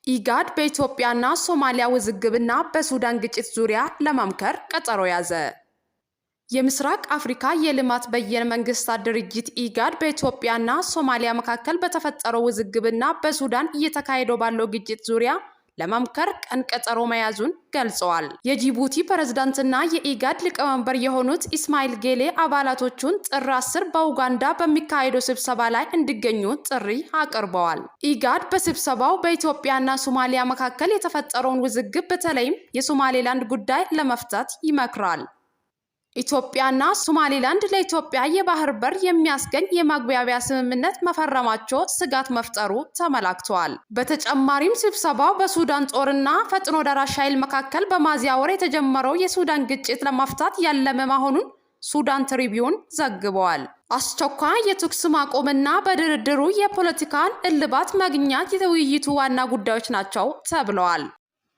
ኢጋድ በኢትዮጵያና ሶማሊያ ውዝግብና በሱዳን ግጭት ዙሪያ ለመምከር ቀጠሮ ያዘ። የምስራቅ አፍሪካ የልማት በየነ መንግስታት ድርጅት ኢጋድ በኢትዮጵያና ሶማሊያ መካከል በተፈጠረው ውዝግብና በሱዳን እየተካሄደ ባለው ግጭት ዙሪያ ለመምከር ቀን ቀጠሮ መያዙን ገልጸዋል። የጂቡቲ ፕሬዝዳንትና የኢጋድ ሊቀመንበር የሆኑት ኢስማኤል ጌሌ አባላቶቹን ጥር 10 በኡጋንዳ በሚካሄደው ስብሰባ ላይ እንዲገኙ ጥሪ አቅርበዋል። ኢጋድ በስብሰባው በኢትዮጵያና ሶማሊያ መካከል የተፈጠረውን ውዝግብ በተለይም የሶማሌላንድ ጉዳይ ለመፍታት ይመክራል። ኢትዮጵያና ሶማሊላንድ ለኢትዮጵያ የባህር በር የሚያስገኝ የመግባቢያ ስምምነት መፈረማቸው ስጋት መፍጠሩ ተመላክቷል። በተጨማሪም ስብሰባው በሱዳን ጦርና ፈጥኖ ደራሽ ኃይል መካከል በሚያዝያ ወር የተጀመረው የሱዳን ግጭት ለመፍታት ያለመ መሆኑን ሱዳን ትሪቢዩን ዘግቧል። አስቸኳይ የተኩስ ማቆምና በድርድሩ የፖለቲካን እልባት ማግኘት የውይይቱ ዋና ጉዳዮች ናቸው ተብለዋል።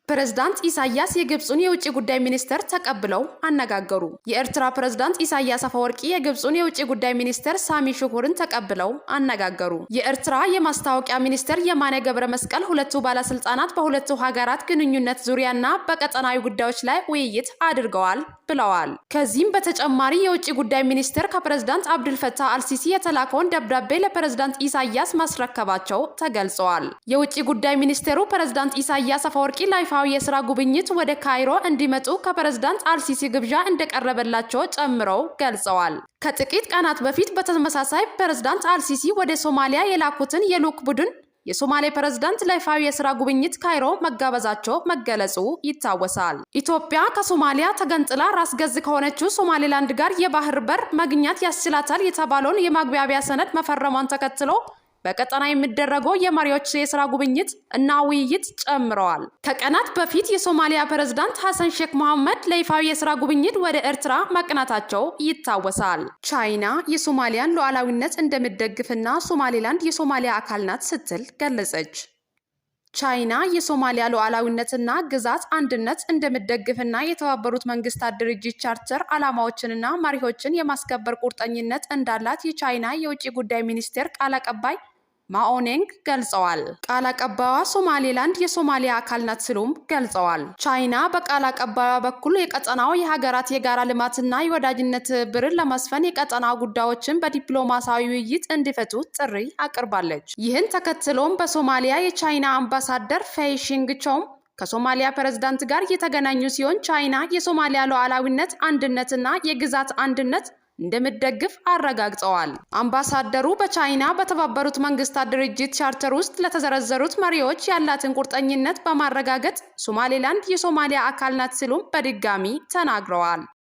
ፕሬዝዳንት ኢሳያስ የግብፁን የውጭ ጉዳይ ሚኒስትር ተቀብለው አነጋገሩ። የኤርትራ ፕሬዝዳንት ኢሳያስ አፈወርቂ የግብፁን የውጭ ጉዳይ ሚኒስትር ሳሚ ሹኩርን ተቀብለው አነጋገሩ። የኤርትራ የማስታወቂያ ሚኒስትር የማነ ገብረ መስቀል ሁለቱ ባለስልጣናት በሁለቱ ሀገራት ግንኙነት ዙሪያና በቀጠናዊ ጉዳዮች ላይ ውይይት አድርገዋል ብለዋል። ከዚህም በተጨማሪ የውጭ ጉዳይ ሚኒስትር ከፕሬዝዳንት አብዱልፈታህ አልሲሲ የተላከውን ደብዳቤ ለፕሬዝዳንት ኢሳያስ ማስረከባቸው ተገልጸዋል። የውጭ ጉዳይ ሚኒስትሩ ፕሬዝዳንት ኢሳያስ አፈወርቂ ይፋዊ የሥራ ጉብኝት ወደ ካይሮ እንዲመጡ ከፕሬዝዳንት አልሲሲ ግብዣ እንደቀረበላቸው ጨምረው ገልጸዋል። ከጥቂት ቀናት በፊት በተመሳሳይ ፕሬዝዳንት አልሲሲ ወደ ሶማሊያ የላኩትን የልዑክ ቡድን የሶማሌ ፕሬዝዳንት ለይፋዊ የሥራ ጉብኝት ካይሮ መጋበዛቸው መገለጹ ይታወሳል። ኢትዮጵያ ከሶማሊያ ተገንጥላ ራስ ገዝ ከሆነችው ሶማሌላንድ ጋር የባህር በር ማግኘት ያስችላታል የተባለውን የመግባቢያ ሰነድ መፈረሟን ተከትሎ በቀጠና የሚደረገው የመሪዎች የሥራ ጉብኝት እና ውይይት ጨምረዋል። ከቀናት በፊት የሶማሊያ ፕሬዝዳንት ሐሰን ሼክ መሐመድ ለይፋዊ የሥራ ጉብኝት ወደ ኤርትራ ማቅናታቸው ይታወሳል። ቻይና የሶማሊያን ሉዓላዊነት እንደምትደግፍና ሶማሌላንድ የሶማሊያ አካል ናት ስትል ገለጸች። ቻይና የሶማሊያ ሉዓላዊነትና ግዛት አንድነት እንደምትደግፍና የተባበሩት መንግስታት ድርጅት ቻርተር ዓላማዎችንና መርሆችን የማስከበር ቁርጠኝነት እንዳላት የቻይና የውጭ ጉዳይ ሚኒስቴር ቃል አቀባይ ማኦኔንግ ገልጸዋል። ቃል አቀባይዋ ሶማሌላንድ የሶማሊያ አካል ናት ሲሉም ገልጸዋል። ቻይና በቃል አቀባይዋ በኩል የቀጠናው የሀገራት የጋራ ልማትና የወዳጅነት ትብብርን ለማስፈን የቀጠናው ጉዳዮችን በዲፕሎማሲያዊ ውይይት እንዲፈቱ ጥሪ አቅርባለች። ይህን ተከትሎም በሶማሊያ የቻይና አምባሳደር ፌይ ሺንግቾም ከሶማሊያ ፕሬዝዳንት ጋር የተገናኙ ሲሆን ቻይና የሶማሊያ ሉዓላዊነት አንድነትና የግዛት አንድነት እንደምትደግፍ አረጋግጠዋል። አምባሳደሩ በቻይና በተባበሩት መንግስታት ድርጅት ቻርተር ውስጥ ለተዘረዘሩት መሪዎች ያላትን ቁርጠኝነት በማረጋገጥ ሶማሌላንድ የሶማሊያ አካል ናት ሲሉም በድጋሚ ተናግረዋል።